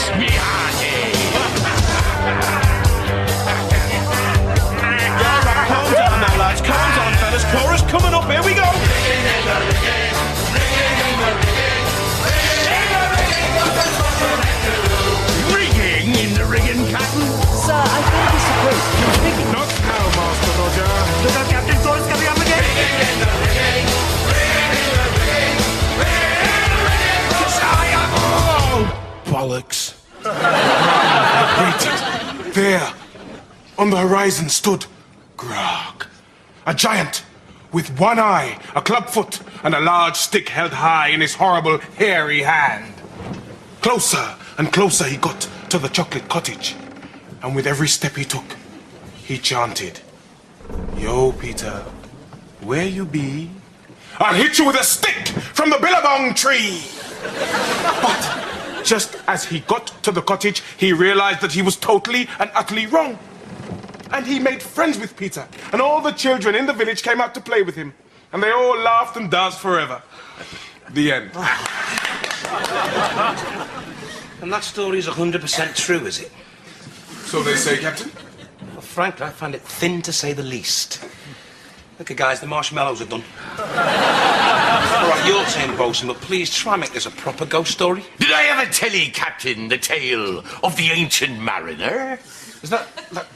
bless me hearty. Calm down now, lads. Calm down, fellas. Chorus coming up. Here we go. Rigging in the rigging, Captain. Sir, I think it's a break. Not now, Master Roger. Look out, Captain. Chorus coming up again. Bollocks. Waited. There, on the horizon stood Grog. A giant with one eye, a clubfoot, and a large stick held high in his horrible, hairy hand. Closer and closer he got to the chocolate cottage. And with every step he took, he chanted, "Yo, Peter, where you be? I'll hit you with a stick from the billabong tree." But just as he got to the cottage, he realized that he was totally and utterly wrong. And he made friends with Peter, and all the children in the village came out to play with him. And they all laughed and danced forever. The end. And that story's 100% true, is it? So they say, Captain? Well, frankly, I find it thin to say the least. Okay, guys, the marshmallows are done. All right, your turn, Bosun, but please try and make this a proper ghost story. Did I ever tell you, Captain, the tale of the ancient mariner? Is that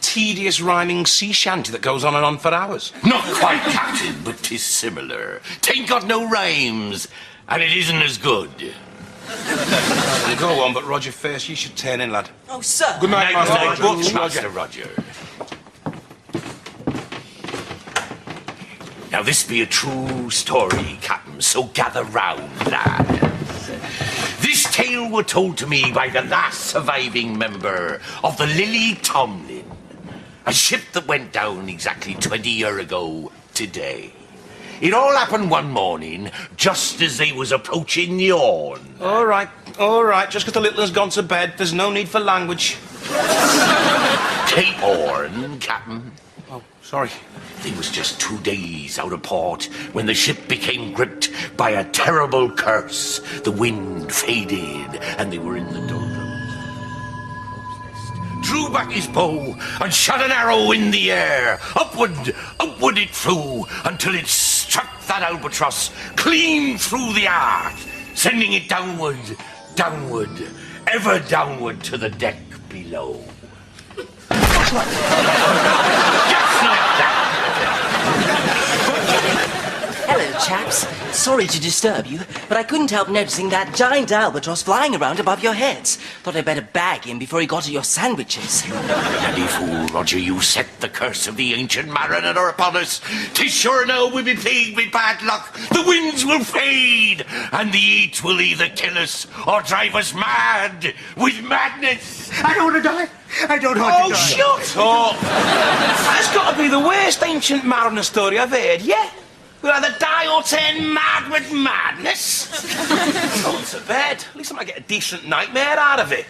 tedious rhyming sea shanty that goes on and on for hours? Not quite, Captain, but 'tis similar. Tain't got no rhymes, and it isn't as good. Go on, but Roger, first, you should turn in, lad. Oh, sir. Good night, Master Night, Roger. Master Roger. Now, this be a true story, Captain, so gather round, lads. This tale were told to me by the last surviving member of the Lily Tomlin, a ship that went down exactly 20 years ago today. It all happened one morning, just as they was approaching the Orne. All right, just because the little has gone to bed, there's no need for language. Cape Orne, Captain. Oh, sorry. They was just 2 days out of port when the ship became gripped by a terrible curse. The wind faded and they were in the doldrums. Drew back his bow and shot an arrow in the air. Upward it flew until it struck that albatross clean through the heart, sending it downward, ever downward to the deck below. Just like that. Hello, chaps. Sorry to disturb you, but I couldn't help noticing that giant albatross flying around above your heads. Thought I'd better bag him before he got to your sandwiches. Bloody fool, Roger, you set the curse of the ancient mariner upon us. 'Tis sure now we'll be plagued with bad luck. The winds will fade, and the heat will either kill us or drive us mad with madness. I don't want to die. I don't want to die. Oh, shut up! That's got to be the worst ancient mariner story I've heard, yeah? We'll either die or turn mad with madness. Go to bed. At least I might get a decent nightmare out of it.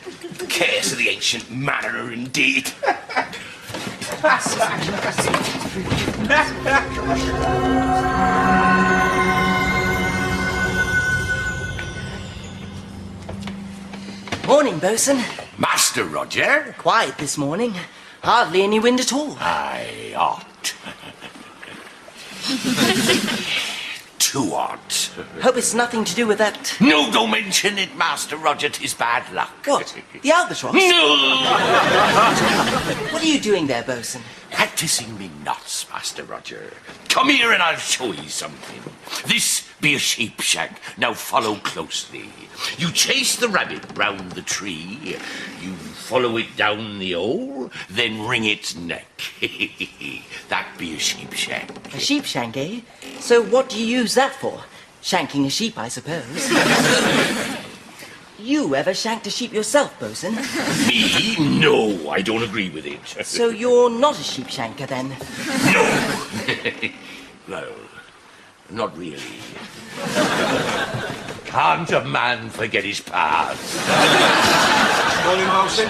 Curse of the ancient mariner, indeed. Morning, bosun. Master Roger? Quiet this morning. Hardly any wind at all. Aye, hot. Too hot. Hope it's nothing to do with that... No, don't mention it, Master Roger. 'Tis bad luck. What? The albatross? No! What are you doing there, bosun? Practicing me knots, Master Roger. Come here and I'll show you something. This be a sheep shank. Now follow closely. You chase the rabbit round the tree. You follow it down the hole, then wring its neck. That be a sheep shank. A sheep shank, eh? So what do you use that for? Shanking a sheep, I suppose. You ever shanked a sheep yourself, bosun? Me? No, I don't agree with it. So you're not a sheep shanker, then? No. Well, not really. Can't a man forget his past? Morning, Wilson.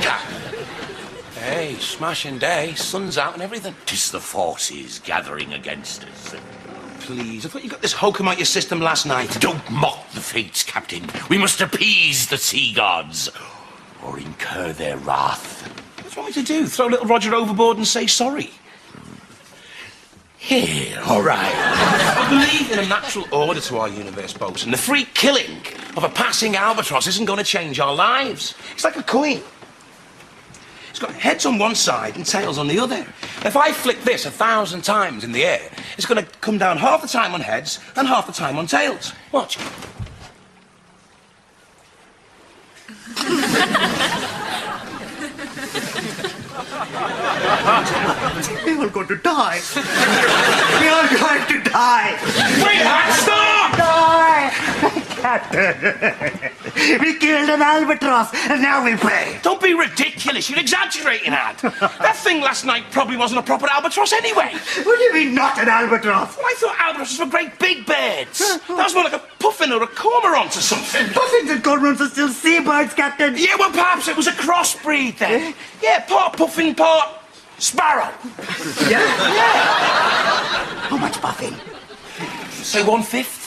Hey, smashing day. Sun's out and everything. 'Tis the forces gathering against us. Please, I thought you got this hokum out your system last night. Don't mock the fates, Captain. We must appease the sea gods, or incur their wrath. What do you want me to do? Throw little Roger overboard and say sorry? Here, all right. I believe in a natural order to our universe, Bosun. The freak killing of a passing albatross isn't going to change our lives. It's like a coin. It's got heads on one side and tails on the other. If I flick this 1,000 times in the air, it's going to come down half the time on heads and half the time on tails. Watch. We're all going to die. We're all going to die. Wait, stop! Die! Captain, we killed an albatross and now we pay. Don't be ridiculous. You're exaggerating, Ad. That thing last night probably wasn't a proper albatross anyway. What do you mean, not an albatross? Well, I thought albatrosses were great big birds. That was more like a puffin or a cormorant or something. Puffins and cormorants are still seabirds, Captain. Yeah, well, perhaps it was a crossbreed then. Yeah, part puffin, part sparrow. Yeah? Yeah. How much puffin? Say 1/5.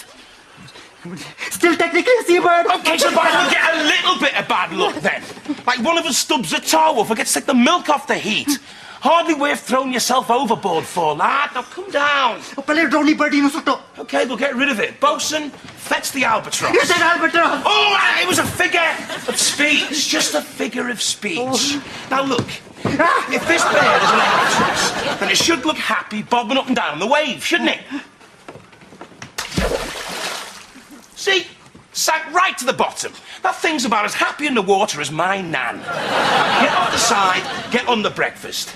Still technically a seabird. Okay, so why don't we get a little bit of bad luck then? Like one of us stubs a toe or forgets to take the milk off the heat. Hardly worth throwing yourself overboard for, lad. Now, come down. Okay, we'll get rid of it. Bosun, fetch the albatross. You said albatross. Oh, it was a figure of speech. Just a figure of speech. Now, look. If this bird is an albatross, then it should look happy bobbing up and down the wave, shouldn't it? See? Sank right to the bottom. That thing's about as happy in the water as my nan. Get off the side, get on the breakfast.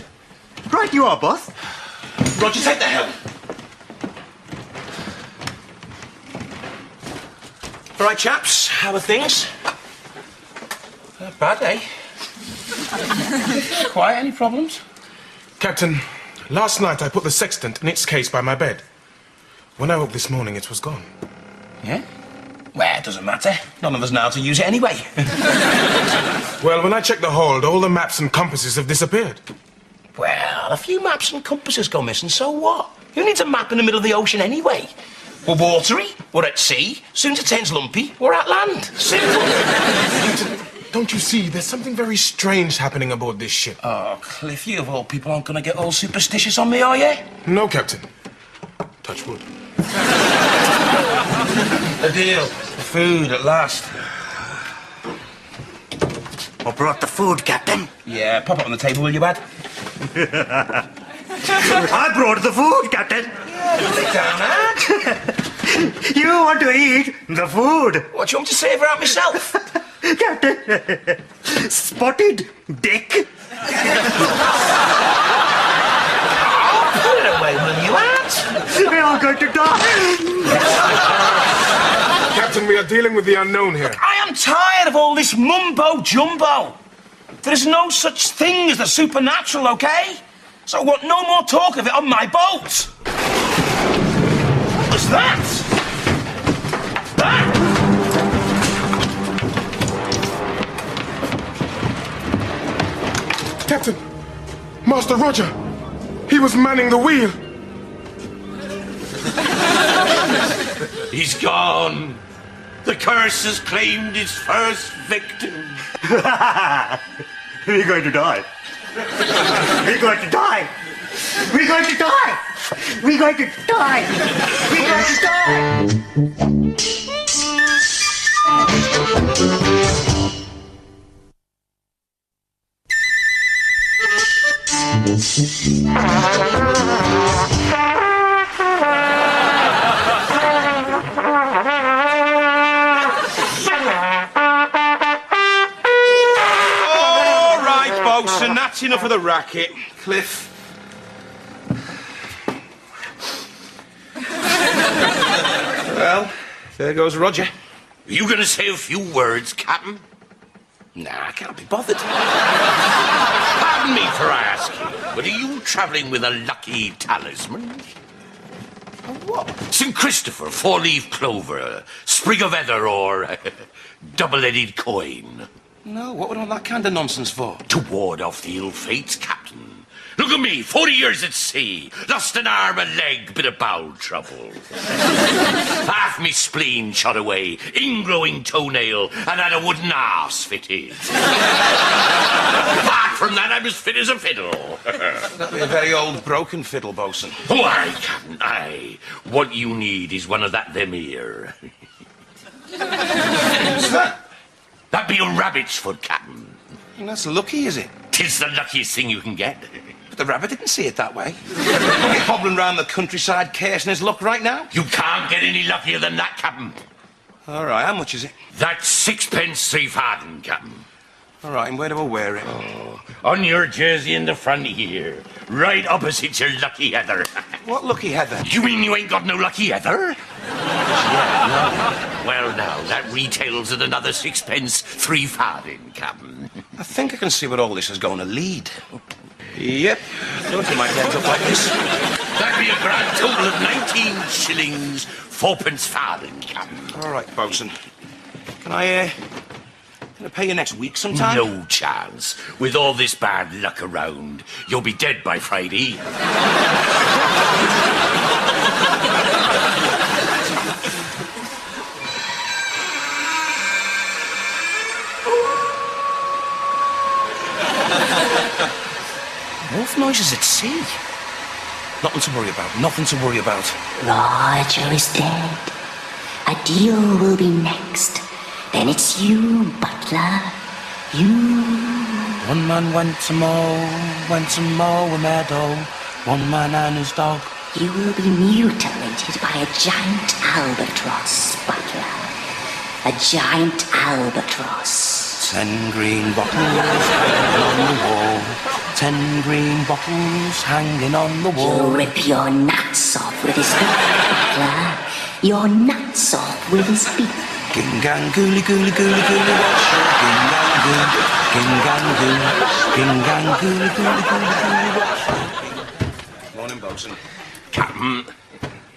Right you are, boss. Roger, take the helm. All right, chaps, how are things? Not bad, eh? Quiet, any problems? Captain, last night I put the sextant in its case by my bed. When I woke this morning, it was gone. Yeah? Well, it doesn't matter. None of us know how to use it anyway. Well, when I checked the hold, all the maps and compasses have disappeared. Well, a few maps and compasses go missing, so what? Who needs a map in the middle of the ocean anyway? We're watery, we're at sea, soon as it turns lumpy, we're at land. Simple. Captain, don't you see, there's something very strange happening aboard this ship. Oh, Cliff, you of all people aren't going to get all superstitious on me, are you? No, Captain. Touch wood. A deal. Food at last. I brought the food, Captain. Yeah, pop it on the table, will you, Ad? I brought the food, Captain. Sit down, Ad. You want to eat the food. What, do you want me to savour out myself? Captain. Spotted dick. Put it away, will you, Ad? We're all going to die. Captain, we are dealing with the unknown here. I am tired of all this mumbo-jumbo. There is no such thing as the supernatural, okay? So I want no more talk of it on my boat. What was that? That? Captain, Master Roger, he was manning the wheel. He's gone. The curse has claimed its first victim. We're going to die. We're going to die. We're going to die. We're going to die. We're going to die. And that's enough of the racket, Cliff. Well, there goes Roger. Are you going to say a few words, Captain? Nah, I can't be bothered. Pardon me for asking, but are you travelling with a lucky talisman? What? St. Christopher, four-leaf clover, a sprig of heather, or a double-headed coin? No, what would I want that kind of nonsense for? To ward off the ill fates, Captain. Look at me, 40 years at sea. Lost an arm, a leg, bit of bowel trouble. Half me spleen shot away, ingrowing toenail, and had a wooden arse fitted. Apart from that, I'm as fit as a fiddle. That'd be a very old broken fiddle, bosun. Oh, aye, Captain, aye. What you need is one of them here. What's that? That be a rabbit's foot, Captain. That's lucky, is it? 'Tis the luckiest thing you can get. But the rabbit didn't see it that way. He's hobbling round the countryside cursing his luck right now. You can't get any luckier than that, Captain. All right, how much is it? That's 6 3 farthing, Captain. All right, and where do I wear it? On your jersey in the front here, right opposite your lucky heather. What lucky heather? You mean you ain't got no lucky heather? Well, now, that retails at another 6 3 farthing, Captain. I think I can see what all this is going to lead. Yep, thought you might end up like this. That'd be a grand total of 19 shillings, 4 farthing, Captain. All right, bosun. Can I pay you next week sometime? No chance. With all this bad luck around, you'll be dead by Friday. Wolf noises at sea. Nothing to worry about. Nothing to worry about. Roger is dead. A deal will be next. Then it's you, Butler. You. One man went to mow a meadow. One man and his dog. You will be mutilated by a giant albatross, Butler. A giant albatross. 10 green bottles hanging on the wall. 10 green bottles hanging on the wall. He'll rip your nuts off with his beak, Butler. Your nuts off with his beak. Ging gang gooly gooly gooly gooly wash. Ging gang goo. Ging gang goo. Ging gang gooly gooly gooly gooly wash. Morning, bosun. Captain.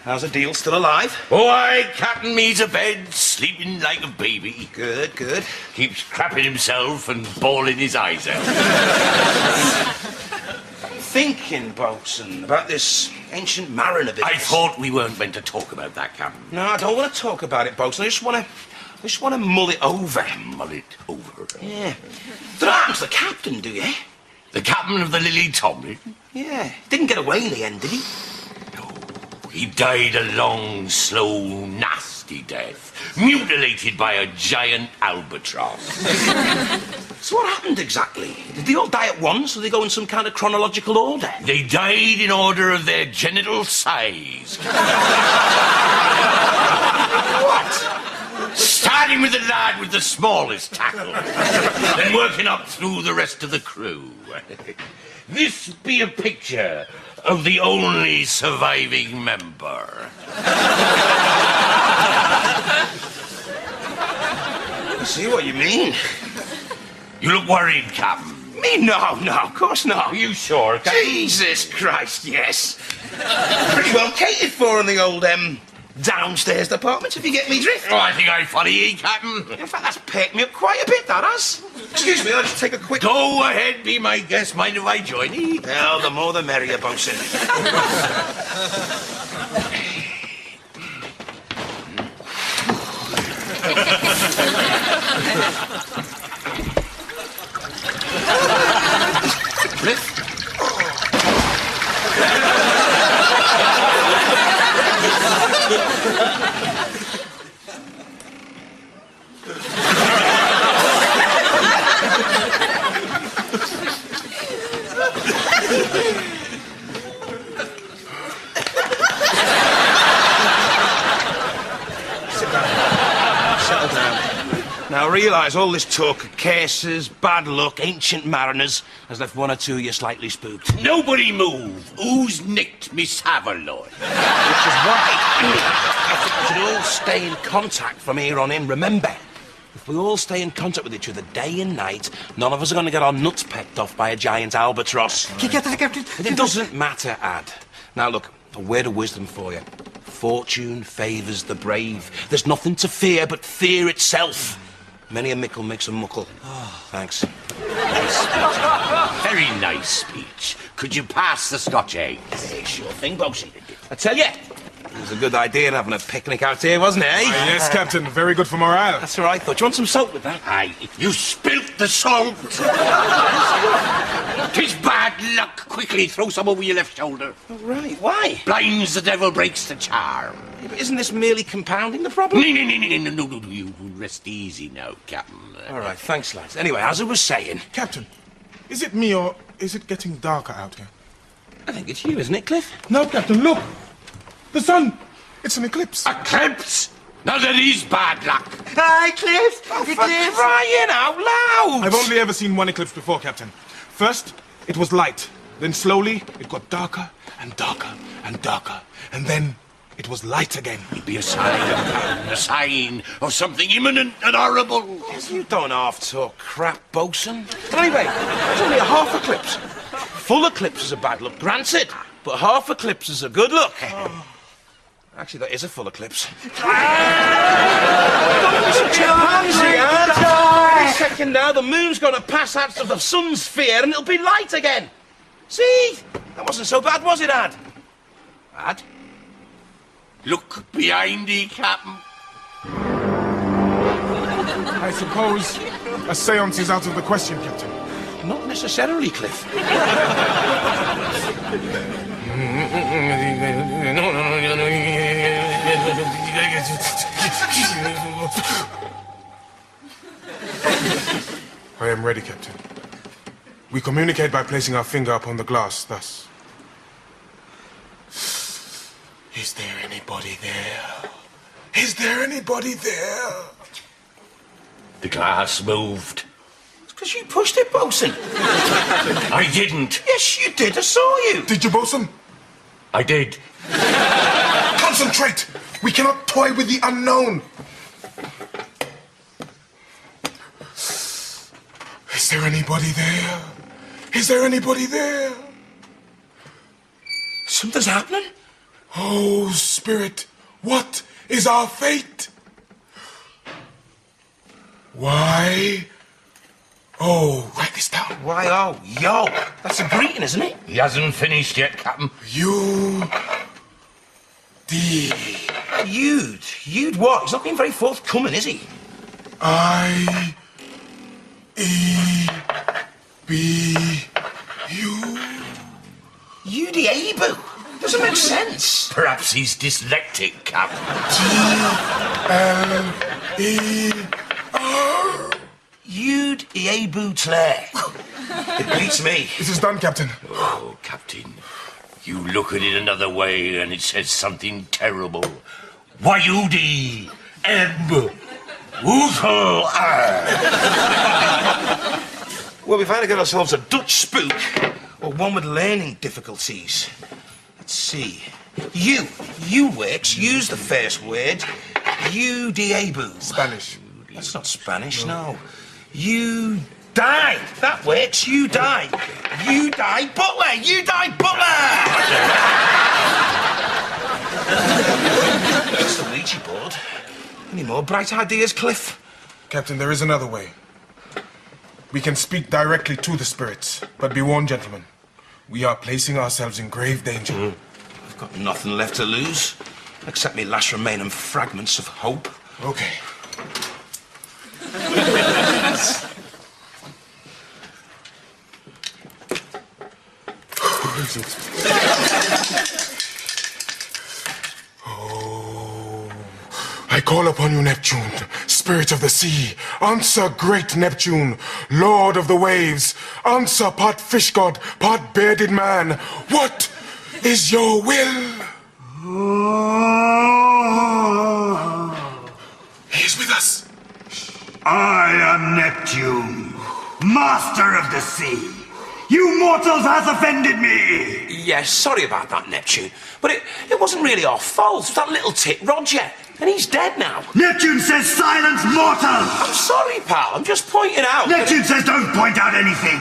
How's the deal? Still alive? Oh, aye, Captain me's a bed, sleeping like a baby. Good, good. Keeps crapping himself and bawling his eyes out. Thinking, bosun, about this ancient mariner business. I thought we weren't meant to talk about that, Captain. No, I don't want to talk about it, bosun. I just want to mull it over. Mull it over. Yeah. Don't happen to the captain, do you? The captain of the Lily Tomlin? Yeah. Didn't get away in the end, did he? No. He died a long, slow, nasty death, mutilated by a giant albatross. So what happened exactly? Did they all die at once, or did they go in some kind of chronological order? They died in order of their genital size. What? Starting with the lad with the smallest tackle, then working up through the rest of the crew. This be a picture of the only surviving member. I see what you mean. You look worried, Captain. Me? No, of course not. Are you sure, Captain? Jesus Christ, yes. Pretty well catered for in the old, downstairs department, if you get me drift. Oh, I think I follow ye, Captain. In fact, that's perked me up quite a bit, that has. Excuse me, I'll just take a quick... Go ahead, be my guest. Mind if I join ye? Well, the more the merrier, bosun. Cliff? Settle down. Now, realise all this talk of cases, bad luck, ancient mariners has left one or two of you slightly spooked. Nobody move. Who's nicked Miss Haverloy? Which is why I think we should all stay in contact from here on in. Remember, if we all stay in contact with each other day and night, none of us are going to get our nuts pecked off by a giant albatross. It doesn't matter, Ad. Now, look, a word of wisdom for you. Fortune favours the brave. There's nothing to fear but fear itself. Many a mickle makes a muckle. Thanks. Very nice speech. Could you pass the Scotch eggs? Sure thing, Bosun. I tell you, it was a good idea having a picnic out here, wasn't it, eh? Yes, Captain. Very good for morale. That's what I thought. Do you want some salt with that? Aye, you spilt the salt. 'Tis bad luck. Quickly, throw some over your left shoulder. Oh, right. Why? Blinds the devil, breaks the charm. Yeah, but isn't this merely compounding the problem? No, you rest easy now, Captain. All right, thanks, lads. Anyway, as I was saying, Captain, is it me or is it getting darker out here? I think it's you, isn't it, Cliff? No, Captain, look! The sun! It's an eclipse. Eclipse? Now that is bad luck. Hi, Cliff. For crying out loud! I've only ever seen one eclipse before, Captain. First, it was light. Then slowly, it got darker and darker and darker. And then, it was light again. It'd be a sign of something imminent and horrible. Yes, you don't half-talk crap, Bosun. Anyway, it's only a half eclipse. Full eclipses are bad luck, granted. But half eclipses are good luck. Actually, that is a full eclipse. Any second now, the moon's going to pass out of the sun's sphere and it'll be light again. See? That wasn't so bad, was it, Ad? Ad? Look behind thee, Captain. I suppose a seance is out of the question, Captain. Not necessarily, Cliff. I am ready, Captain. We communicate by placing our finger upon the glass, thus. Is there anybody there? Is there anybody there? The glass moved. It's because you pushed it, Bosun. I didn't. Yes, you did. I saw you. Did you, Bosun? I did. Concentrate! We cannot toy with the unknown. Is there anybody there? Is there anybody there? Something's happening. Oh, Spirit, what is our fate? Why? Oh, write this down. Why, oh, yo. That's a greeting, isn't it? He hasn't finished yet, Captain. U-D. You'd what? He's not being very forthcoming, is he? I-E-B-U. Udiabu. Doesn't make sense. Perhaps he's dyslexic, Captain. T-L-E-R. Udiabu Tlair. It beats me. This is done, Captain. Oh, Captain, you look at it another way and it says something terrible. Wayudi Eb Woofle. Well, we've either got ourselves a Dutch spook or one with learning difficulties. Let's see. You works. Use the first word. Udiabu. Spanish. That's not Spanish, no. You die. That works. You die. You die, Butler. You die, Butler. That's the Ouija board. Any more bright ideas, Cliff? Captain, there is another way. We can speak directly to the spirits, but be warned, gentlemen. We are placing ourselves in grave danger. I've got nothing left to lose, except me last remaining fragments of hope. Okay. Oh, I call upon you, Neptune, spirit of the sea. Answer, great Neptune, lord of the waves. Answer, part fish god, part bearded man. What is your will? He is with us. I am Neptune, master of the sea. You mortals has offended me. Yes, sorry about that, Neptune. But it wasn't really our fault. It was that little tit, Roger. And he's dead now. Neptune says silence mortals. I'm sorry, pal. I'm just pointing out. Neptune says don't point out anything.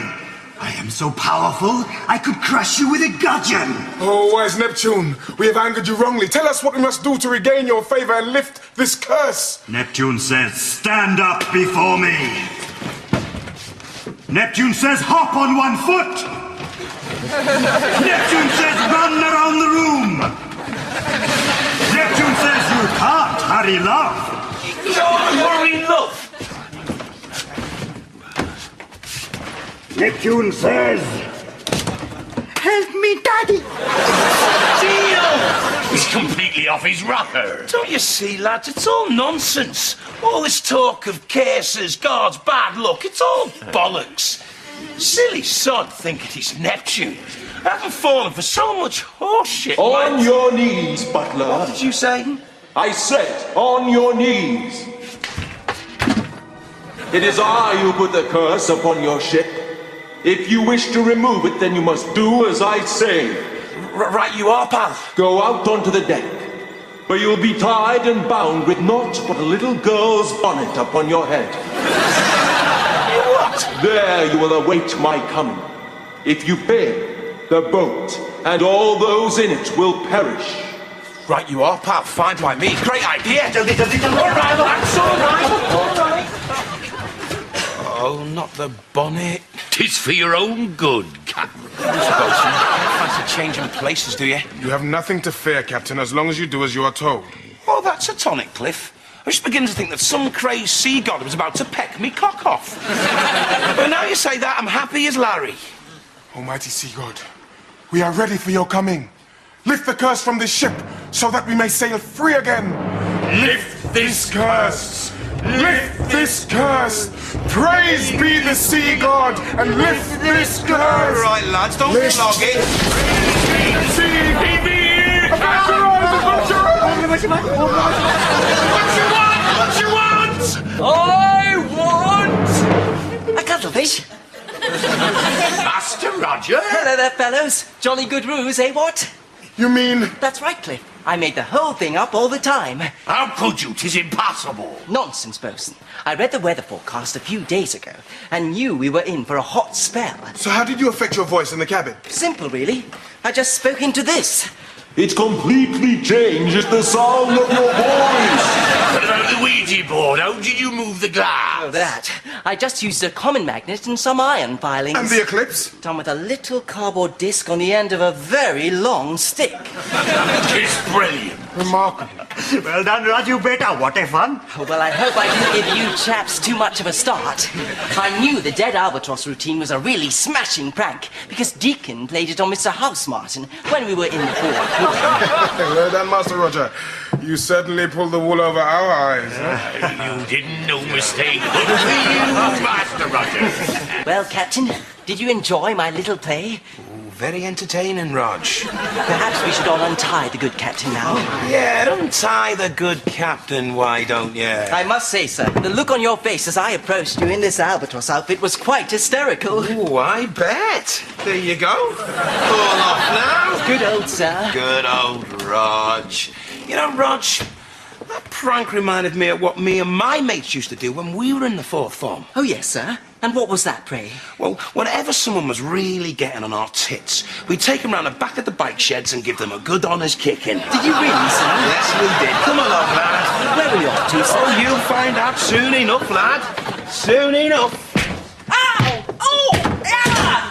I am so powerful, I could crush you with a gudgeon. Oh, wise Neptune, we have angered you wrongly. Tell us what we must do to regain your favor and lift this curse. Neptune says, stand up before me. Neptune says hop on 1 foot. Neptune says run around the room. Neptune says you can't hurry love. Don't worry, love. Neptune says, help me, Daddy. Deal! He's completely off his rocker. Don't you see, lads? It's all nonsense. All this talk of cases, God's bad luck, it's all bollocks. Silly sod thinking he's Neptune. I haven't fallen for so much horseshit. On your knees, Butler. What did you say? I said, on your knees. It is I who put the curse upon your ship. If you wish to remove it, then you must do as I say. Right you are, pal. Go out onto the deck, where you will be tied and bound with naught but a little girl's bonnet upon your head. What? There you will await my coming. If you fail, the boat and all those in it will perish. Right you are, pal. Fine by me. Great idea. All right, lads. All right. Oh, not the bonnet. 'Tis for your own good, Captain. Fancy changing places, do you? You have nothing to fear, Captain, as long as you do as you are told. Oh, that's a tonic, Cliff. I just begin to think that some crazed sea god was about to peck me cock off. But now you say that, I'm happy as Larry. Almighty Sea God, we are ready for your coming. Lift the curse from this ship so that we may sail free again. Lift this curse. Lift this curse. Praise be the sea god and lift this curse. All right, lads, don't Lift. flog it. Sea What you want? I want a cuttlefish. Master Roger? Hello there, fellows. Jolly good ruse, eh, what? You mean... That's right, Cliff. I made the whole thing up all the time. How could you? 'Tis impossible. Nonsense, Bosun. I read the weather forecast a few days ago and knew we were in for a hot spell. So how did you affect your voice in the cabin? Simple, really. I just spoke into this. It completely changes the sound of your voice. What about the Ouija board? How did you move the glass? Oh, that. I just used a common magnet and some iron filings. And the eclipse? Done with a little cardboard disc on the end of a very long stick. It's brilliant. Remarkable. Well done, Raju beta. What a fun. Oh, well, I hope I didn't give you chaps too much of a start. I knew the Dead Albatross routine was a really smashing prank because Deacon played it on Mr. Housemartin when we were in the fort. Well done, Master Roger. You certainly pulled the wool over our eyes. You didn't no mistake. Look for you, Master Roger. Well, Captain, did you enjoy my little play? Very entertaining, Rog. Perhaps we should all untie the good captain now. Yeah, untie the good captain, why don't you? I must say, sir, the look on your face as I approached you in this albatross outfit was quite hysterical. Ooh, I bet. There you go. All off now. Good old sir. Good old Rog. You know, Rog, that prank reminded me of what me and my mates used to do when we were in the fourth form. Oh, yes, sir. And what was that, pray? Well, whenever someone was really getting on our tits, we'd take them round the back of the bike sheds and give them a good honest kicking. Did you really, sir? Yes, we did. Come along, lad. Where are we off to, sir? Oh, you'll find out soon enough, lad. Soon enough. Ow! Oh! Ah!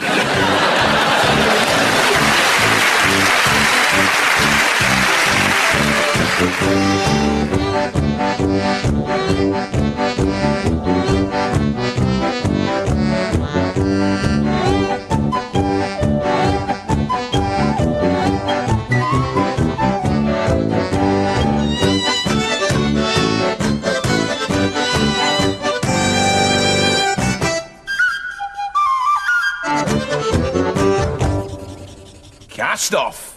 Cast off.